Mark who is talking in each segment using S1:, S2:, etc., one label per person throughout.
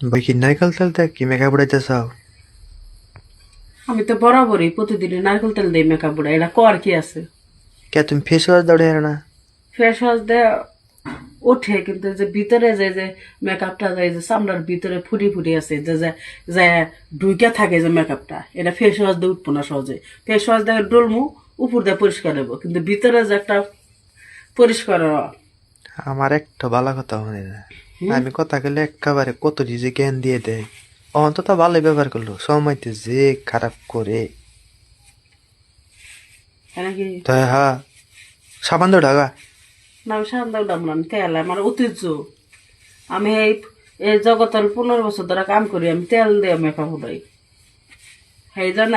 S1: ভাই কি নারকেল তেল দিয়ে কি মেকআপ উড়াইতেছ?
S2: আমি তো বরাবরই প্রতিদিনই নারকেল তেল দিয়ে মেকআপ উড়াই, এটা কর কি আছে?
S1: কে তুমি ফেস ওয়াশ দাও না?
S2: ফেস ওয়াশ দিয়ে ওঠে, কিন্তু যে ভিতরে যে মেকআপটা যায়, যে চামড়ার ভিতরে ফুটি ফুটি আছে, যে যে যে ঢুইকা থাকে যে মেকআপটা, এটা ফেস ওয়াশ দিয়ে উঠবো না সহজে। ফেস ওয়াশ দিয়ে ডলমু, উপর দিয়ে পরিষ্কার হবো, কিন্তু ভিতরে যে একটা পরিষ্কার
S1: আমার একটা ভালো কথা মনে না, আমি কথা কইলে একেবারে কত ডিজে জ্ঞান দিয়ে দেয়। অন্তত ভালোই ব্যবহার করলো, সময়তে যে খারাপ করে।
S2: নাকি
S1: তাই হ্যাঁ, সাবান দাও ঢাকা।
S2: না? আমি সান্দাও ডাবো না, আমি তেল আমার ঐতিহ্য। আমি এই জগতের 15 বছর ধরে কাম করি, আমি তেল দিয়ে মেকআপ উঠাই। সেই জন্য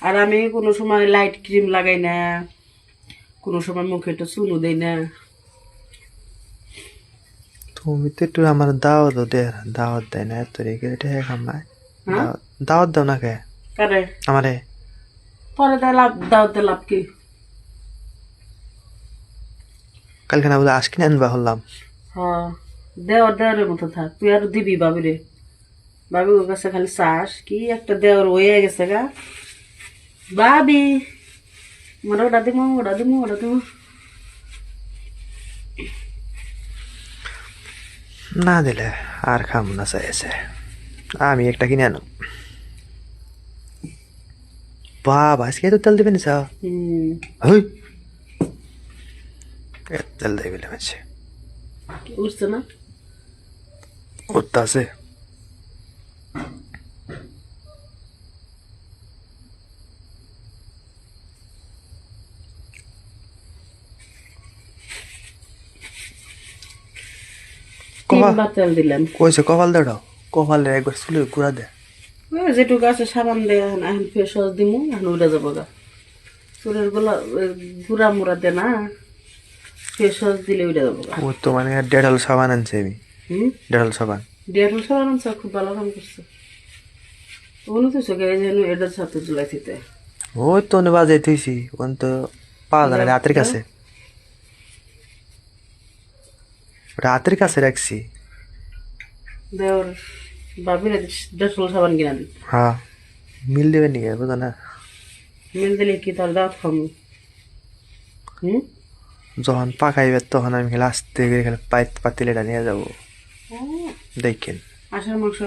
S2: আর আমি কোনো সময় লাইট ক্রিম লাগাই না, কোনো সময় মুখে একটু চুনু দেই না।
S1: তুমি তো একটু আমার দাওয়াত দে, দাওয়াত দেয় না এত রেগে এটা কামায়।
S2: হ্যাঁ,
S1: দাওয়াত দাও না কে
S2: কারে
S1: আমারে?
S2: পরে দেয় লাভ, দাওতে লাভ কি?
S1: কালকে না বলে আজকে আনবা হলাম।
S2: হ্যাঁ, দেওয়ার মতো থাক, তুই আর দিবি ভাবি রে। ভাবি ওর কাছে খালি চাস কি একটা দেওয়ার হয়ে গেছে গা। ভাবি মানে ওটা দিব, ওটা দিব, ওটা দিব।
S1: না দিলে আর খাম না চাইছে, আমি একটা কিনে আনো। বাবা আজকে তো তেল দিবেন চা?
S2: হম,
S1: হই, তেল দেবে লেগেছে।
S2: উঠছে না?
S1: উঠতে আছে।
S2: তিনবার তেল দিলাম।
S1: কইছে কপাল দাও, কপালে একবার চুলে গুড়া দে।
S2: ওই যেটুকু আছে সাবান দিয়ে এখন এখন ফেস ওয়াশ দিমু, এখন উড়ে যাবো গা। চুলের গুড়া মুড়া দে না, ফেস ওয়াশ দিলে উড়ে যাবো গা।
S1: ও তো মানে ডেটল সাবান আনছে আমি,
S2: হুম,
S1: ডেটল সাবান।
S2: ডিয়ারুল সাবান আনছে, খুব ভালো কাম করছে। ওগুলো তো চোখে এই যেন এটার সাথে জুলাই থিতে
S1: ওই তো বাজে থুইছি, ওন তো পাওয়া যায় না, রাতের কাছে, রাতের কাছে রাখছি।
S2: দেওর ভাবিরে ডেটল সাবান কিনা দি।
S1: হ্যাঁ, মিল দেবে নি বুঝো না?
S2: মিল দিলে কি তার দাঁত খামু? হুম,
S1: যখন পাকাইবে তখন আমি খালি আস্তে করে খালি পাতিলেটা নিয়ে যাবো, দেখেন।
S2: আষাঢ় মাংস